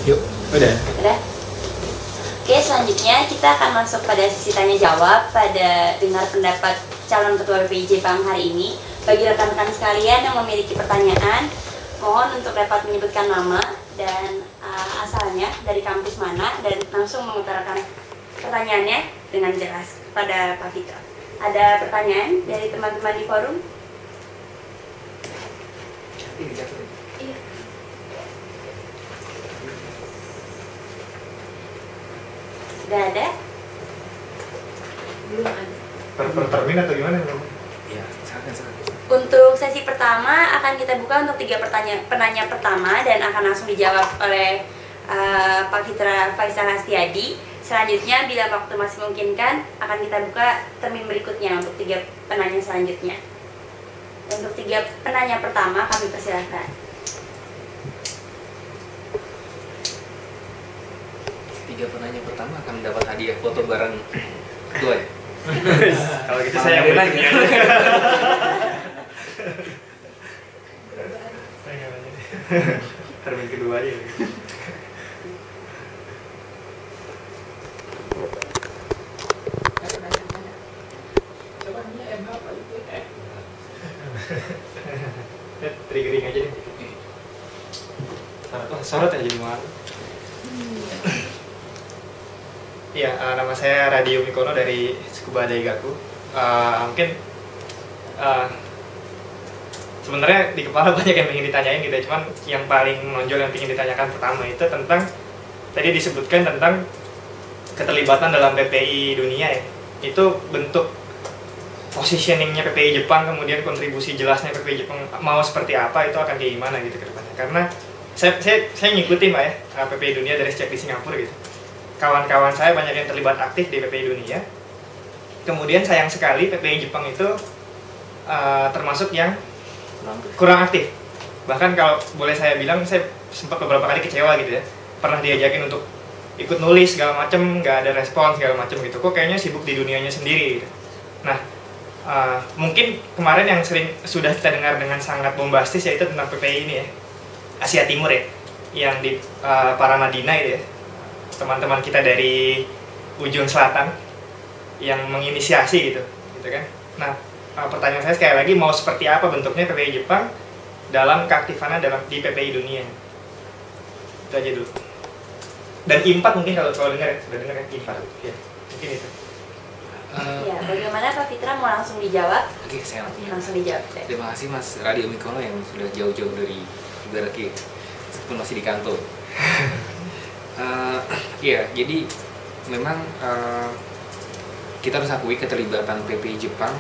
Yuk, udah. Udah? Oke, selanjutnya kita akan masuk pada sesi tanya jawab pada dengar pendapat calon ketua BPI Jepang hari ini. Bagi rekan-rekan sekalian yang memiliki pertanyaan, mohon untuk dapat menyebutkan nama dan asalnya dari kampus mana dan langsung mengutarakan pertanyaannya dengan jelas pada Pak Fitra. Ada pertanyaan dari teman-teman di forum? Iya. Sudah ada? Belum ada. Per termin atau gimana? Ya, silakan. Untuk sesi pertama akan kita buka untuk 3 penanya pertama dan akan langsung dijawab oleh Pak Fitra Faisal Hastiadi. Selanjutnya bila waktu masih memungkinkan akan kita buka termin berikutnya untuk 3 penanya selanjutnya. Untuk 3 penanya pertama kami persilahkan. 3 penanya pertama akan mendapat hadiah foto bareng ketua ya? Kalau gitu saya yang nanya. Saya nggak nanya. Termin kedua aja. Triggering aja deh. Sorot aja semua. Iya, nama saya Radio Mikono dari Tsukuba Daigaku. Mungkin sebenarnya di kepala banyak yang ingin ditanyain gitu, cuman yang paling menonjol yang ingin ditanyakan pertama itu tentang tadi disebutkan tentang keterlibatan dalam PPI dunia ya. Itu bentuk positioningnya PPI Jepang, kemudian kontribusi jelasnya PPI Jepang mau seperti apa, itu akan kayak gimana gitu ke depannya. Karena saya ngikutin Pak ya, PPI dunia dari sejak di Singapura gitu. Kawan-kawan saya banyak yang terlibat aktif di PPI dunia. Kemudian sayang sekali PPI Jepang itu termasuk yang kurang aktif. Bahkan kalau boleh saya bilang, saya sempat beberapa kali kecewa gitu ya. Pernah diajakin untuk ikut nulis segala macem, nggak ada respon segala macem gitu. Kok kayaknya sibuk di dunianya sendiri gitu. Nah, mungkin kemarin yang sering sudah kita dengar dengan sangat bombastis yaitu tentang PPI ini ya, Asia Timur ya, yang di Paramadina itu ya, teman-teman kita dari ujung selatan yang menginisiasi gitu kan. Nah, pertanyaan saya sekali lagi, mau seperti apa bentuknya PPI Jepang dalam keaktifannya di PPI dunia? Itu aja dulu. Dan IMPAT mungkin kalau dengar ya, sudah dengar ya IMPAT ya, mungkin itu. Ya, bagaimana Pak Fitra, mau langsung dijawab? Oke, saya Langsung dijawab. Terima kasih Mas Radio Mikono yang sudah jauh-jauh dari Ibaraki, meskipun masih di kantor. Iya, jadi memang kita harus akui keterlibatan PPI Jepang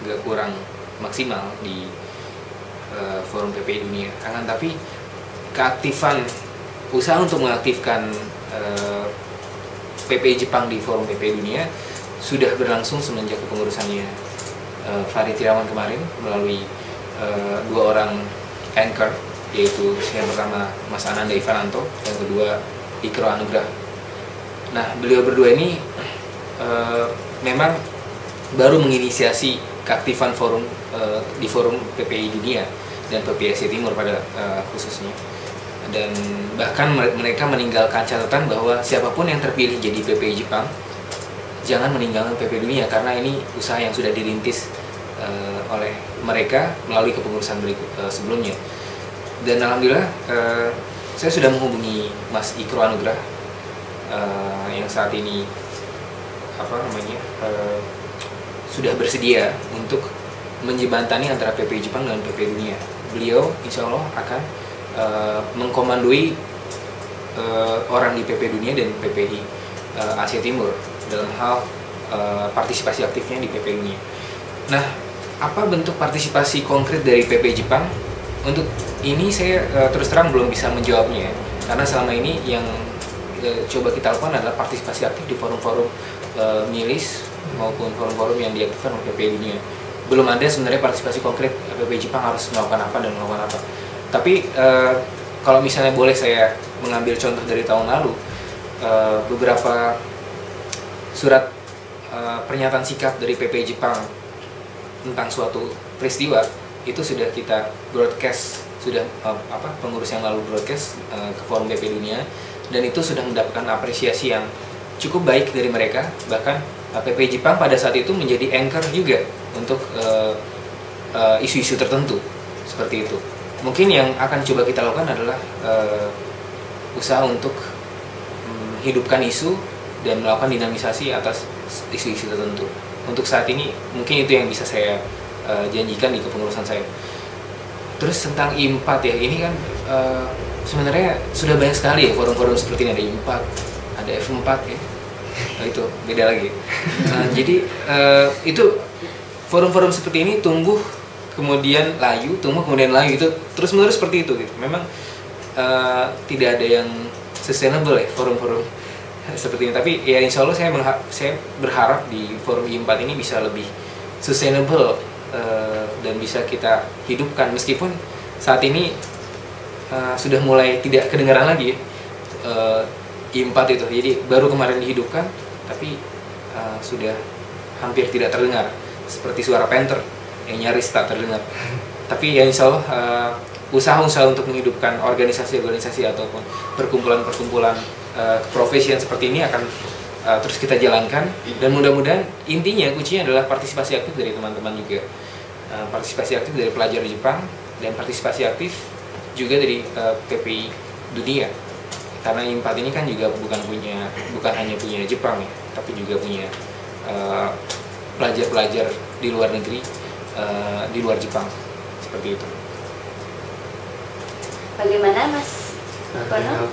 nggak kurang maksimal di forum PPI dunia. Akan tapi keaktifan, usaha untuk mengaktifkan PPI Jepang di forum PPI dunia sudah berlangsung semenjak kepengurusannya Farid Irawan kemarin melalui 2 orang anchor, yaitu yang pertama Mas Ananda Ivananto, yang kedua Ikro Anugrah. Nah, beliau berdua ini memang baru menginisiasi keaktifan forum di forum PPI dunia dan PPI Asia Timur pada khususnya. Dan bahkan mereka meninggalkan catatan bahwa siapapun yang terpilih jadi PPI Jepang jangan meninggalkan PPI dunia, karena ini usaha yang sudah dirintis oleh mereka melalui kepengurusan sebelumnya. Dan alhamdulillah saya sudah menghubungi Mas Ikro Anugrah yang saat ini sudah bersedia untuk menjembatani antara PPI Jepang dan PPI dunia. Beliau insya Allah akan mengkomandoi orang di PPI dunia dan PPI Asia Timur dalam hal partisipasi aktifnya di PPI dunia. Nah, apa bentuk partisipasi konkret dari PPI Jepang? Untuk ini saya terus terang belum bisa menjawabnya, karena selama ini yang coba kita lakukan adalah partisipasi aktif di forum-forum milis maupun forum-forum yang diaktifkan oleh PPI dunia. Belum ada sebenarnya partisipasi konkret PPI Jepang harus melakukan apa dan melakukan apa. Tapi kalau misalnya boleh saya mengambil contoh dari tahun lalu, beberapa surat pernyataan sikap dari PPI Jepang tentang suatu peristiwa itu sudah kita broadcast, sudah pengurus yang lalu broadcast ke forum PPI dunia, dan itu sudah mendapatkan apresiasi yang cukup baik dari mereka. Bahkan PPI Jepang pada saat itu menjadi anchor juga untuk isu-isu tertentu seperti itu. Mungkin yang akan coba kita lakukan adalah usaha untuk hidupkan isu dan melakukan dinamisasi atas isu-isu tertentu. Untuk saat ini mungkin itu yang bisa saya janjikan di kepengurusan saya. Terus tentang I4 ya, ini kan sebenarnya sudah banyak sekali ya forum-forum seperti ini. Ada I4, ada F4 ya. Nah, itu beda lagi. Jadi itu forum-forum seperti ini tumbuh kemudian layu, tumbuh kemudian layu, itu terus-menerus seperti itu gitu. Memang tidak ada yang sustainable ya forum-forum seperti ini. Tapi ya insya Allah saya berharap di forum I4 ini bisa lebih sustainable dan bisa kita hidupkan, meskipun saat ini sudah mulai tidak kedengaran lagi ya, I4 itu. Jadi baru kemarin dihidupkan, tapi sudah hampir tidak terdengar, seperti suara Panther yang nyaris tak terdengar. Tapi ya insya Allah usaha-usaha untuk menghidupkan organisasi-organisasi ataupun perkumpulan-perkumpulan profesi seperti ini akan terus kita jalankan, dan mudah-mudahan intinya kuncinya adalah partisipasi aktif dari teman-teman juga, partisipasi aktif dari pelajar di Jepang, dan partisipasi aktif juga dari PPI dunia, karena I4 ini kan juga bukan hanya punya Jepang ya, tapi juga punya pelajar-pelajar di luar negeri, di luar Jepang, seperti itu. Bagaimana Mas Kono?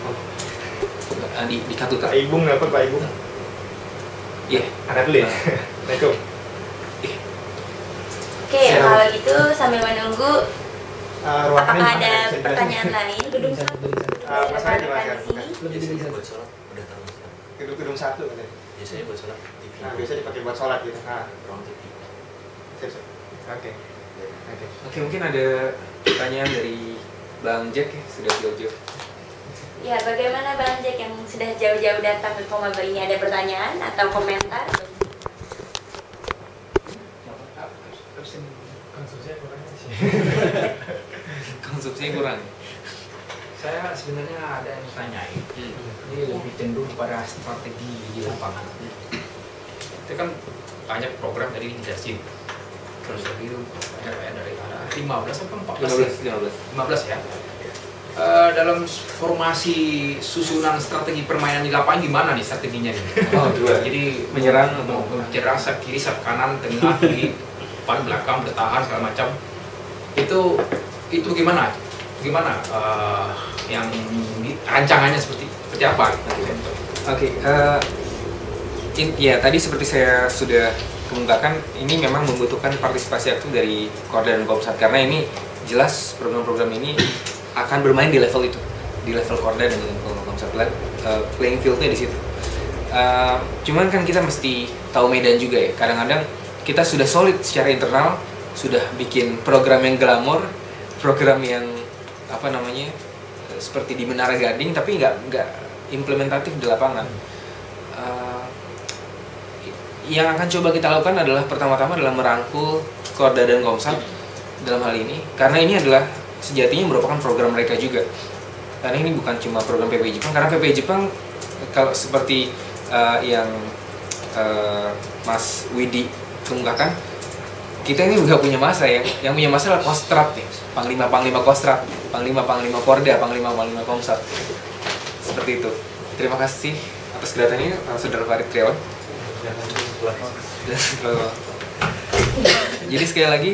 Di kartu Pak Ibung dapat Pak Ibung. Iya. Angkat dulu ya. Assalamualaikum. Oke, kalau gitu sambil menunggu apakah ada pertanyaan lain? Gedung satu. Mas saya di mana? Biasanya buat sholat udah taruh Gedung 1 katanya. biasanya buat sholat TV. Nah, biasa dipakai buat sholat gitu. Nah, Ruang TV. siap. Oke. Oke, mungkin ada pertanyaan dari Bang Jack ya, sudah jauh-jauh. Ya, bagaimana Bang Jack yang sudah jauh-jauh datang ke Komaba ini, ada pertanyaan atau komentar? Konsumsinya kurang sih. Konsumsinya kurang. Saya sebenarnya ada yang tanyain. Ini lebih cenderung pada strategi di lapangan. Itu kan banyak program dari Indonesia. Terus lebih itu banyak dari ada 15 atau 14? 15 ya. Dalam formasi susunan strategi permainan di lapangan gimana nih strateginya nih? Oh, dua. Jadi Menyerang mau menyerang sayap kiri, sayap kanan, tengah, kiri, depan, belakang, bertahan segala macam. Itu gimana? Gimana yang rancangannya seperti apa? Oke, ya tadi seperti saya sudah kemukakan, ini memang membutuhkan partisipasi aktif dari Korda dan Komsat, karena ini jelas program-program ini akan bermain di level itu, di level Korda dan Komsat, playing fieldnya di situ. Cuman kan kita mesti tahu medan juga ya. Kadang-kadang kita sudah solid secara internal, sudah bikin program yang glamor, program yang apa namanya seperti di Menara Gading, tapi nggak implementatif di lapangan. Yang akan coba kita lakukan adalah pertama-tama adalah merangkul Korda dan Komsat dalam hal ini, karena ini adalah sejatinya merupakan program mereka juga. Karena ini bukan cuma program PPI Jepang, karena PPI Jepang kalau seperti yang Mas Widi kemukakan, kita ini juga punya masa ya. Yang punya masa adalah Kostrat ya, Panglima Kostrat, Panglima Korda, Panglima Komsat. Seperti itu. Terima kasih atas kedatangannya, Saudara Farid Triawan. Jadi sekali lagi,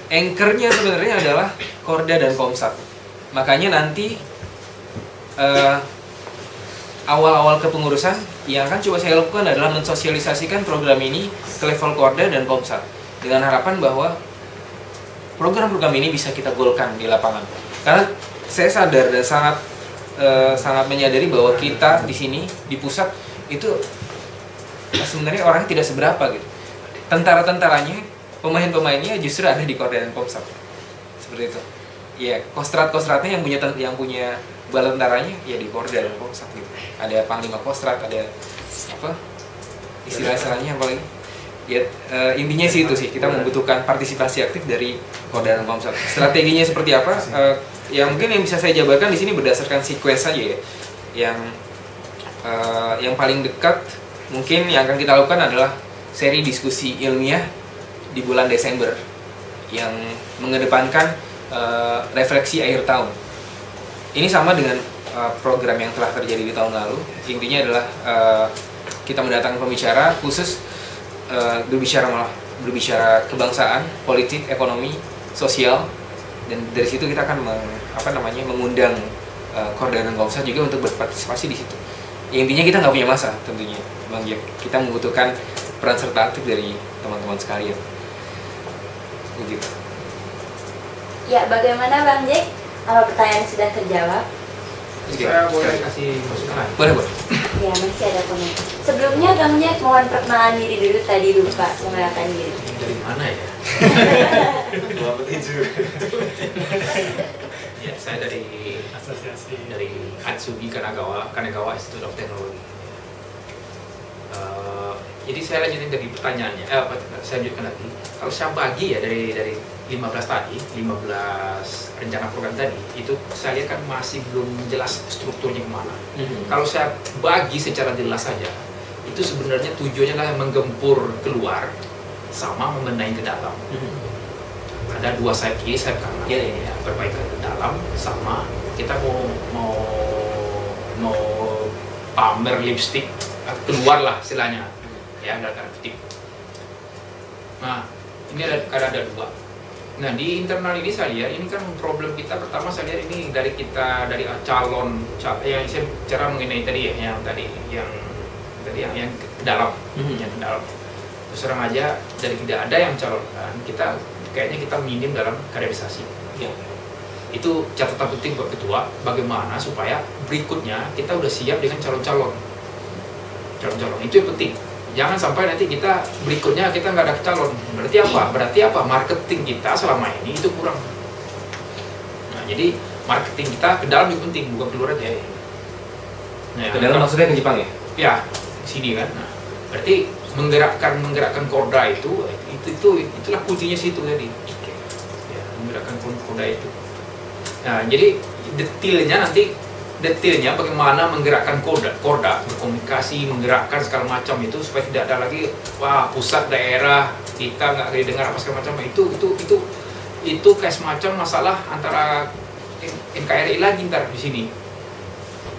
anchornya sebenarnya adalah Korda dan Komsat. Makanya nanti awal-awal kepengurusan yang akan coba saya lakukan adalah mensosialisasikan program ini ke level Korda dan Komsat, dengan harapan bahwa program-program ini bisa kita golkan di lapangan. Karena saya sadar dan sangat menyadari bahwa kita di sini di pusat itu sebenarnya orangnya tidak seberapa gitu. Tentara-tentaranya, pemain-pemainnya justru ada di Korda dan Komsat. Seperti itu. Ya, Kostrat-Kostratnya yang punya bala tentaranya ya di Korda dan Komsat gitu. Ada Panglima Kostrat, ada apa? Istilahnya apa lagi? Ya, intinya sih itu sih, kita membutuhkan partisipasi aktif dari Korda dan Komsat. Strateginya seperti apa? Ya mungkin yang bisa saya jabarkan di sini berdasarkan sequence saja ya. Yang paling dekat mungkin yang akan kita lakukan adalah seri diskusi ilmiah di bulan Desember yang mengedepankan refleksi akhir tahun. Ini sama dengan program yang telah terjadi di tahun lalu. Intinya adalah kita mendatangkan pembicara khusus berbicara kebangsaan, politik, ekonomi, sosial, dan dari situ kita akan mengundang Korda dan Komsat juga untuk berpartisipasi di situ. Ya, intinya kita nggak punya masa tentunya, Bang Jack. Kita membutuhkan peran serta aktif dari teman-teman sekalian. Begitu. Ya, bagaimana Bang Jack? Apa pertanyaan sudah terjawab? Saya boleh kasih masukan? Boleh. Ya, masih ada komen. Sebelumnya Bang Jack mohon perkenalan diri dulu, tadi lupa mengenalkan diri. Dari mana ya? Dua petinju. Ya, saya dari Atsugi Kanagawa Institute of Technology. Jadi saya lanjutin dari pertanyaannya. Saya lanjutkan lagi. Kalau saya bagi ya dari 15 rencana program tadi, itu saya lihat kan masih belum jelas strukturnya kemana. Kalau saya bagi secara jelas saja, itu sebenarnya tujuannya adalah menggempur keluar sama membenahi ke dalam. Ada dua sayap kiri, sayap kanan. Ya, perbaikan ke dalam sama kita mau pamer lipstick keluar lah istilahnya, ya dalam tanda kutip. Nah, ini ada dua. Nah, di internal ini saya lihat ini kan problem kita pertama, saya lihat ini dari calon yang saya bicara mengenai tadi ya, yang ke dalam, yang ke dalam. Terus terang aja dari tidak ada yang calonkan, kayaknya kita minim dalam kaderisasi. Ya. Itu catatan penting buat ketua, bagaimana supaya berikutnya kita udah siap dengan calon-calon itu yang penting. Jangan sampai nanti kita berikutnya kita nggak ada calon. Berarti apa? Marketing kita selama ini itu kurang. Nah, jadi marketing kita ke dalam yang penting, bukan keluar aja. Nah, ke dalam maksudnya ke Jepang ya? Ya, sini kan. Nah, berarti menggerakkan Korda itulah kuncinya situ tadi. Ya, menggerakkan Korda itu. Nah, jadi detailnya bagaimana menggerakkan Korda berkomunikasi, menggerakkan segala macam itu supaya tidak ada lagi pusat daerah kita nggak didengar apa segala macam. Itu kayak semacam masalah antara NKRI lagi ntar di sini.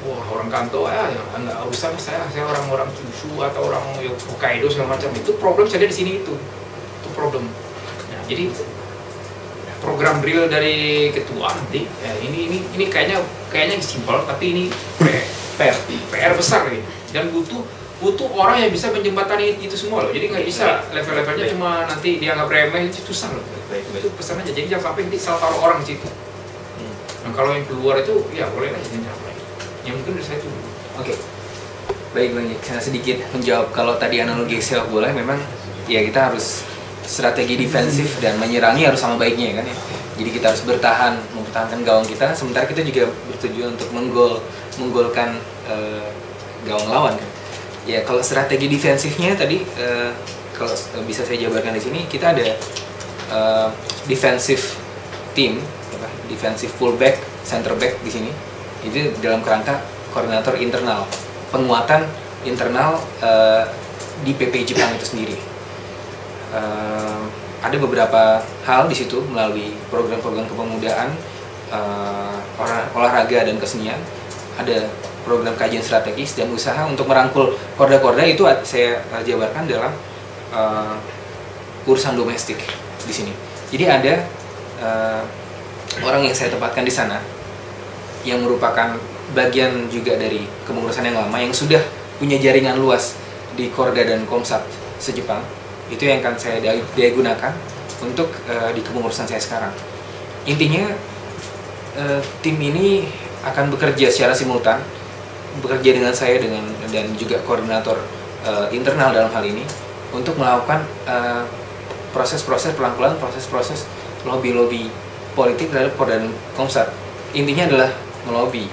Orang kanto nggak usah, saya orang Kyushu atau orang Hokkaido segala macam, itu problem saya di sini itu problem. Nah, jadi program drill dari ketua nanti ya, ini kayaknya simpel, tapi ini PR besar nih, dan butuh orang yang bisa menjembatani itu semua loh. Jadi nggak bisa level-levelnya cuma nanti dianggap remeh, itu susah loh. Itu pesan aja, jadi jangan sampai nanti salah taruh orang di situ. Nah, kalau yang keluar itu ya boleh lah jadi apa yang mungkin dari saya itu. Oke. Baik, saya sedikit menjawab. Kalau tadi analogi sepak bola, memang ya kita harus strategi defensif dan menyerangnya harus sama baiknya kan ya. Jadi kita harus mempertahankan gawang kita, sementara kita juga bertujuan untuk menggolkan gawang lawan kan. Ya, kalau strategi defensifnya tadi kalau bisa saya jabarkan di sini, kita ada defensive team, defensive fullback, center back di sini. Itu dalam kerangka koordinator internal, penguatan internal di PP Jepang itu sendiri. Ada beberapa hal di situ melalui program-program kepemudaan, olahraga dan kesenian. Ada program kajian strategis dan usaha untuk merangkul korda-korda itu saya jabarkan dalam urusan domestik di sini. Jadi ada orang yang saya tempatkan di sana yang merupakan bagian juga dari kepengurusan yang lama yang sudah punya jaringan luas di Korda dan Komsat se-Jepang. Itu yang akan saya daya gunakan untuk di kepengurusan saya sekarang. Intinya tim ini akan bekerja secara simultan, bekerja dengan saya dan juga koordinator internal dalam hal ini untuk melakukan proses-proses pelan-pelan, proses-proses lobby-lobby politik terhadap Korda dan Komsat. Intinya adalah melobi